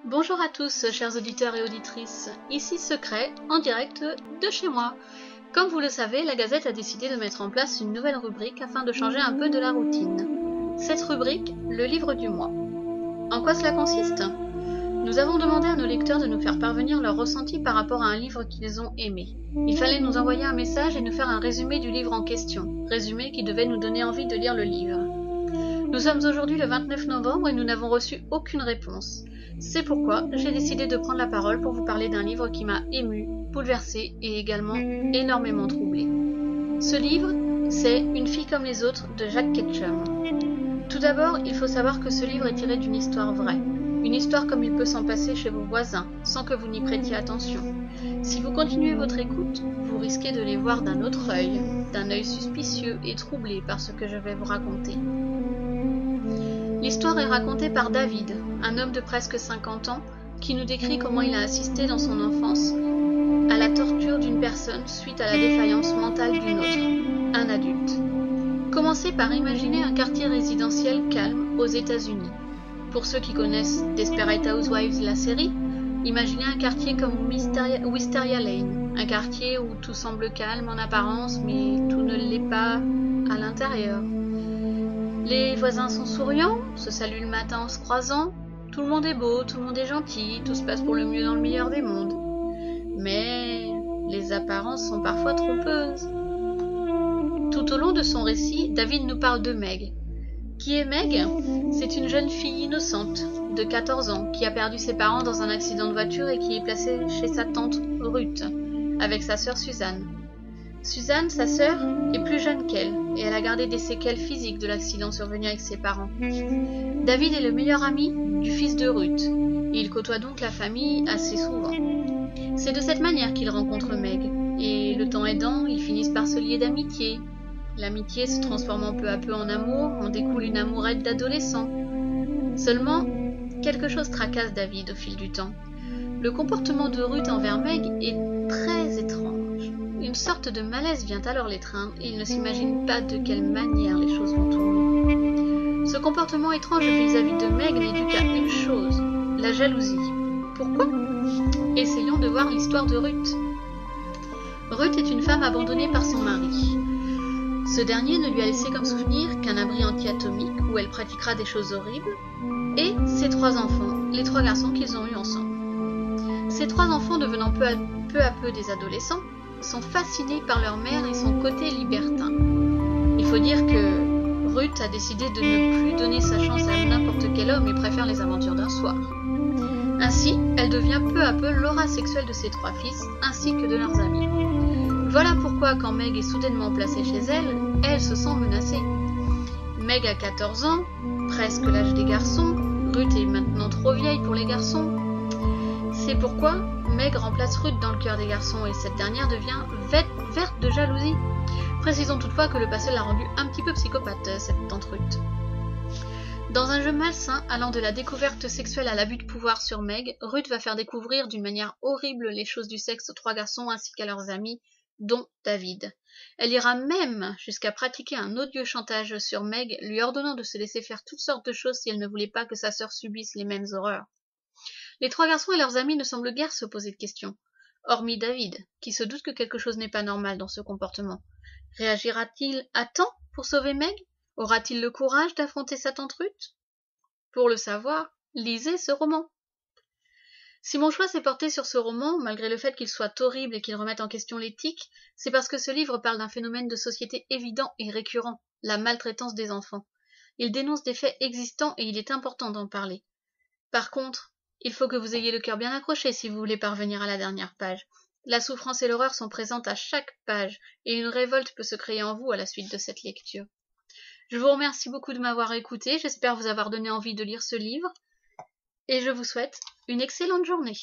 Bonjour à tous, chers auditeurs et auditrices. Ici Secret, en direct de chez moi. Comme vous le savez, la Gazette a décidé de mettre en place une nouvelle rubrique afin de changer un peu de la routine. Cette rubrique, le livre du mois. En quoi cela consiste ? Nous avons demandé à nos lecteurs de nous faire parvenir leurs ressentis par rapport à un livre qu'ils ont aimé. Il fallait nous envoyer un message et nous faire un résumé du livre en question, résumé qui devait nous donner envie de lire le livre. Nous sommes aujourd'hui le 29 novembre et nous n'avons reçu aucune réponse. C'est pourquoi j'ai décidé de prendre la parole pour vous parler d'un livre qui m'a ému, bouleversé et également énormément troublé. Ce livre, c'est Une fille comme les autres de Jack Ketchum. Tout d'abord, il faut savoir que ce livre est tiré d'une histoire vraie. Une histoire comme il peut s'en passer chez vos voisins, sans que vous n'y prêtiez attention. Si vous continuez votre écoute, vous risquez de les voir d'un autre œil, d'un œil suspicieux et troublé par ce que je vais vous raconter. L'histoire est racontée par David, un homme de presque 50 ans, qui nous décrit comment il a assisté dans son enfance à la torture d'une personne suite à la défaillance mentale d'une autre, un adulte. Commencez par imaginer un quartier résidentiel calme aux États-Unis. Pour ceux qui connaissent Desperate Housewives, la série, imaginez un quartier comme Wisteria Lane, un quartier où tout semble calme en apparence, mais tout ne l'est pas à l'intérieur. Les voisins sont souriants, se saluent le matin en se croisant, tout le monde est beau, tout le monde est gentil, tout se passe pour le mieux dans le meilleur des mondes. Mais les apparences sont parfois trompeuses. Tout au long de son récit, David nous parle de Meg. Qui est Meg ? C'est une jeune fille innocente, de 14 ans, qui a perdu ses parents dans un accident de voiture et qui est placée chez sa tante Ruth, avec sa sœur Suzanne. Suzanne, sa sœur, est plus jeune qu'elle, et elle a gardé des séquelles physiques de l'accident survenu avec ses parents. David est le meilleur ami du fils de Ruth, et il côtoie donc la famille assez souvent. C'est de cette manière qu'il rencontre Meg, et le temps aidant, ils finissent par se lier d'amitié. L'amitié se transformant peu à peu en amour, en découle une amourette d'adolescent. Seulement, quelque chose tracasse David au fil du temps. Le comportement de Ruth envers Meg est très étrange. Une sorte de malaise vient alors l'étreindre et il ne s'imagine pas de quelle manière les choses vont tourner. Ce comportement étrange vis-à-vis de Meg n'est dû qu'à une chose, la jalousie. Pourquoi ? Essayons de voir l'histoire de Ruth. Ruth est une femme abandonnée par son mari. Ce dernier ne lui a laissé comme souvenir qu'un abri anti-atomique où elle pratiquera des choses horribles, et ses 3 enfants, les 3 garçons qu'ils ont eus ensemble. Ces 3 enfants devenant peu à peu des adolescents, sont fascinés par leur mère et son côté libertin. Il faut dire que Ruth a décidé de ne plus donner sa chance à n'importe quel homme et préfère les aventures d'un soir. Ainsi, elle devient peu à peu l'aura sexuelle de ses 3 fils, ainsi que de leurs amis. Voilà pourquoi quand Meg est soudainement placée chez elle, elle se sent menacée. Meg a 14 ans, presque l'âge des garçons, Ruth est maintenant trop vieille pour les garçons. C'est pourquoi Meg remplace Ruth dans le cœur des garçons et cette dernière devient verte de jalousie. Précisons toutefois que le passé l'a rendue un petit peu psychopathe, cette tante Ruth. Dans un jeu malsain allant de la découverte sexuelle à l'abus de pouvoir sur Meg, Ruth va faire découvrir d'une manière horrible les choses du sexe aux 3 garçons ainsi qu'à leurs amis, dont David. Elle ira même jusqu'à pratiquer un odieux chantage sur Meg, lui ordonnant de se laisser faire toutes sortes de choses si elle ne voulait pas que sa sœur subisse les mêmes horreurs. Les 3 garçons et leurs amis ne semblent guère se poser de questions, hormis David, qui se doute que quelque chose n'est pas normal dans ce comportement. Réagira-t-il à temps pour sauver Meg ? Aura-t-il le courage d'affronter sa tante Ruth ? Pour le savoir, lisez ce roman. Si mon choix s'est porté sur ce roman, malgré le fait qu'il soit horrible et qu'il remette en question l'éthique, c'est parce que ce livre parle d'un phénomène de société évident et récurrent, la maltraitance des enfants. Il dénonce des faits existants et il est important d'en parler. Par contre, il faut que vous ayez le cœur bien accroché si vous voulez parvenir à la dernière page. La souffrance et l'horreur sont présentes à chaque page, et une révolte peut se créer en vous à la suite de cette lecture. Je vous remercie beaucoup de m'avoir écouté, j'espère vous avoir donné envie de lire ce livre, et je vous souhaite une excellente journée.